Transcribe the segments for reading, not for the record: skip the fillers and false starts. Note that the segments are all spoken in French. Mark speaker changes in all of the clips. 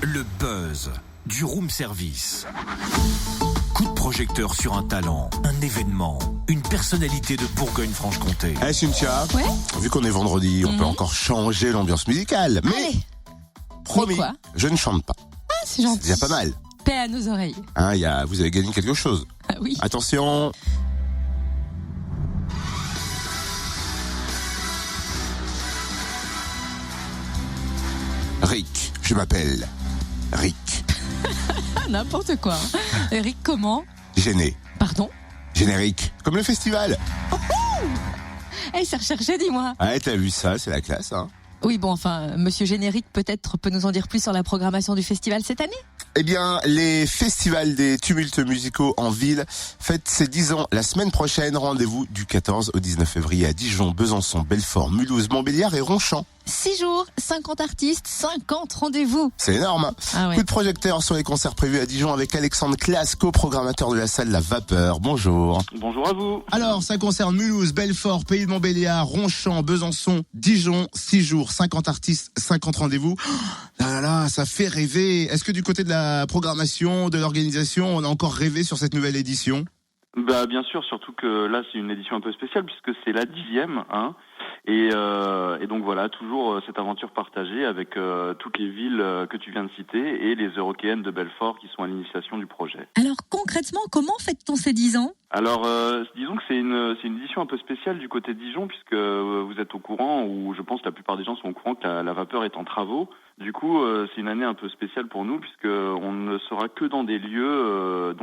Speaker 1: Le buzz du room service. Coup de projecteur sur un talent, un événement, une personnalité de Bourgogne-Franche-Comté.
Speaker 2: Cynthia,
Speaker 3: Ouais.
Speaker 2: vu qu'on est vendredi, on peut encore changer l'ambiance musicale. Mais,
Speaker 3: Allez,
Speaker 2: promis,
Speaker 3: quoi
Speaker 2: je ne chante pas.
Speaker 3: c'est gentil.
Speaker 2: C'est déjà pas mal.
Speaker 3: Paix à nos oreilles.
Speaker 2: Hein, vous avez gagné quelque chose.
Speaker 3: Ah oui.
Speaker 2: Attention. Rick, je m'appelle Rick.
Speaker 3: N'importe quoi. Eric, comment?
Speaker 2: Gêné.
Speaker 3: Pardon?
Speaker 2: Générique. Comme le festival.
Speaker 3: C'est recherché, dis-moi.
Speaker 2: Ouais, t'as vu ça, c'est la classe, hein.
Speaker 3: Oui, bon, enfin, Monsieur Générique, peut-être, peut nous en dire plus sur la programmation du festival cette année?
Speaker 2: Eh bien, les festivals des tumultes musicaux en ville fêtent ses 10 ans la semaine prochaine. Rendez-vous du 14 au 19 février à Dijon, Besançon, Belfort, Mulhouse, Montbéliard et Ronchamp.
Speaker 3: 6 jours, 50 artistes, 50 rendez-vous.
Speaker 2: C'est énorme.
Speaker 3: Ah ouais.
Speaker 2: Coup de projecteur sur les concerts prévus à Dijon avec Alexandre Classe, co-programmateur de la salle La Vapeur. Bonjour.
Speaker 4: Bonjour à vous.
Speaker 2: Alors, ça concerne Mulhouse, Belfort, Pays de Montbéliard, Ronchamp, Besançon, Dijon. 6 jours, 50 artistes, 50 rendez-vous. Là, là, ça fait rêver. Est-ce que du côté de la programmation, de l'organisation, on a encore rêvé sur cette nouvelle édition?
Speaker 4: Bah bien sûr, surtout que là c'est une édition un peu spéciale puisque c'est la 10e, hein. Et donc voilà, toujours cette aventure partagée avec toutes les villes que tu viens de citer et les Eurockéennes de Belfort qui sont à l'initiation du projet.
Speaker 3: Alors, concrètement, comment fête-t-on ces 10 ans?
Speaker 4: Alors, disons que c'est une édition un peu spéciale du côté de Dijon puisque vous êtes au courant, ou je pense que la plupart des gens sont au courant que la Vapeur est en travaux. Du coup, c'est une année un peu spéciale pour nous puisque on ne sera que dans des lieux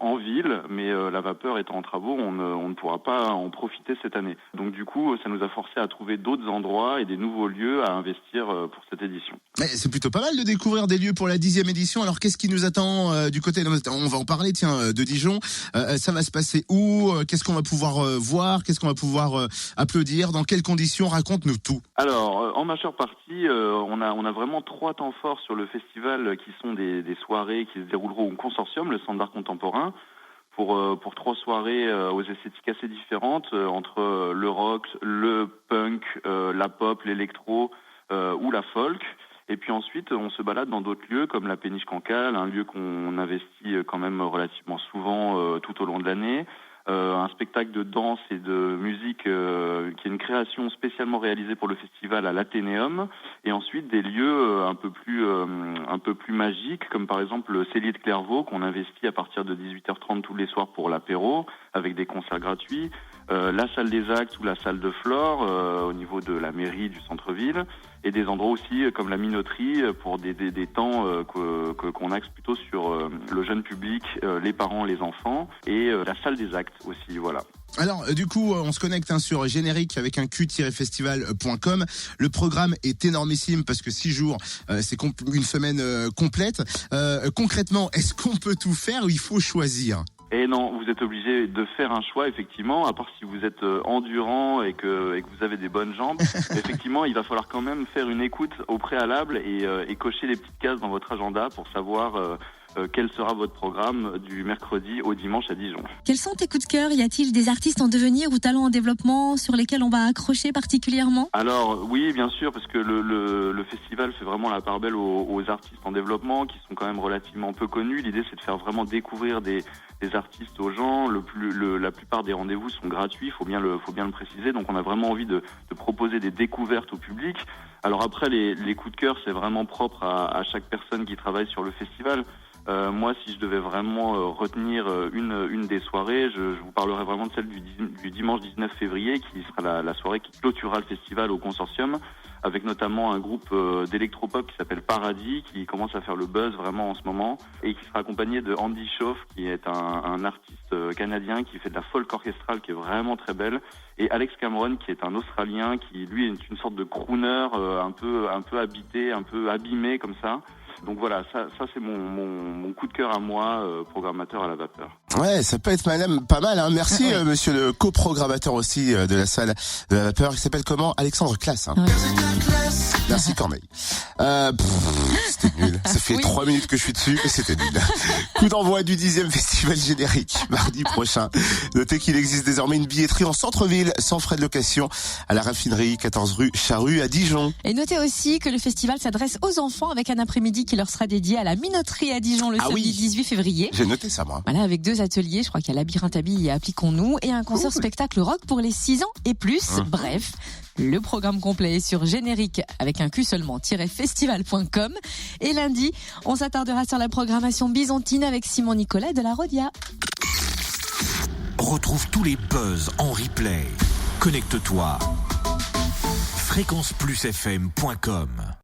Speaker 4: en ville, mais la Vapeur étant en travaux, on ne pourra pas en profiter cette année. Donc du coup, ça nous a forcé à trouver d'autres endroits et des nouveaux lieux à investir pour cette édition.
Speaker 2: Mais c'est plutôt pas mal de découvrir des lieux pour la 10e édition. Alors, qu'est-ce qui nous attend du côté on va en parler, de Dijon. Ça va se passer où? Qu'est-ce qu'on va pouvoir voir? Qu'est-ce qu'on va pouvoir applaudir? Dans quelles conditions? Raconte-nous tout.
Speaker 4: Alors, en majeure partie, on a vraiment 3 temps forts sur le festival qui sont des soirées qui se dérouleront au Consortium, le Centre d'art contemporain, pour 3 soirées aux esthétiques assez différentes, entre le rock, le punk, la pop, l'électro ou la folk. Et puis ensuite, on se balade dans d'autres lieux comme la Péniche Cancale, un lieu qu'on investit quand même relativement souvent tout au long de l'année. Un spectacle de danse et de musique qui est une création spécialement réalisée pour le festival à l'Athénéum, et ensuite des lieux un peu plus magiques comme par exemple le Cellier de Clairvaux qu'on investit à partir de 18h30 tous les soirs pour l'apéro avec des concerts gratuits, la salle des actes ou la salle de Flore au niveau de la mairie du centre-ville, et des endroits aussi comme la minoterie pour des temps qu'on axe plutôt sur le jeune public, les parents, les enfants, et la salle des actes aussi, voilà.
Speaker 2: Alors, du coup, on se connecte sur Générique avec un q-festival.com. Le programme est énormissime parce que 6 jours, c'est une semaine complète. Concrètement, est-ce qu'on peut tout faire ou il faut choisir?
Speaker 4: Et non, vous êtes obligé de faire un choix, effectivement, à part si vous êtes endurant et que vous avez des bonnes jambes. Effectivement, il va falloir quand même faire une écoute au préalable et cocher les petites cases dans votre agenda pour savoir quel sera votre programme du mercredi au dimanche à Dijon.
Speaker 3: Quels sont tes coups de cœur? Y a-t-il des artistes en devenir ou talents en développement sur lesquels on va accrocher particulièrement?
Speaker 4: Alors oui, bien sûr, parce que le festival fait vraiment la part belle aux artistes en développement qui sont quand même relativement peu connus. L'idée, c'est de faire vraiment découvrir des artistes aux gens. La plupart des rendez-vous sont gratuits, faut bien le préciser. Donc on a vraiment envie de proposer des découvertes au public. Alors après, les coups de cœur, c'est vraiment propre à chaque personne qui travaille sur le festival. Moi, si je devais vraiment retenir une des soirées, je vous parlerai vraiment de celle du dimanche 19 février, qui sera la soirée qui clôturera le festival au Consortium, avec notamment un groupe d'électropop qui s'appelle Paradis, qui commence à faire le buzz vraiment en ce moment, et qui sera accompagné de Andy Schauf, qui est un artiste canadien qui fait de la folk orchestrale qui est vraiment très belle, et Alex Cameron, qui est un Australien, qui lui est une sorte de crooner un peu habité, un peu abîmé comme ça. Donc voilà, ça c'est mon coup de cœur à moi, programmateur à la Vapeur.
Speaker 2: Ouais, ça peut être pas mal. Hein. Merci,
Speaker 3: Ouais.
Speaker 2: monsieur le coprogrammateur aussi de la salle de la vapeur. Il s'appelle comment? Alexandre Classe. Hein.
Speaker 3: Ouais.
Speaker 2: Merci Corneille. C'était nul. Ça fait 3 minutes que je suis dessus, mais c'était nul. Coup d'envoi du 10e festival générique, mardi prochain. Notez qu'il existe désormais une billetterie en centre-ville, sans frais de location, à la raffinerie, 14 rue Charrue, à Dijon.
Speaker 3: Et notez aussi que le festival s'adresse aux enfants avec un après-midi qui leur sera dédié à la minoterie à Dijon le samedi 18 février.
Speaker 2: J'ai noté ça, moi.
Speaker 3: Voilà, avec 2 ateliers, je crois qu'il y a Labyrinthe Habille et Appliquons-nous, et un concert spectacle rock pour les 6 ans et plus. Bref, le programme complet est sur générique avec un Q seulement-festival.com. Et lundi, on s'attardera sur la programmation byzantine avec Simon Nicolas de la Rodia.
Speaker 1: Retrouve tous les buzz en replay. Connecte-toi. fréquenceplusfm.com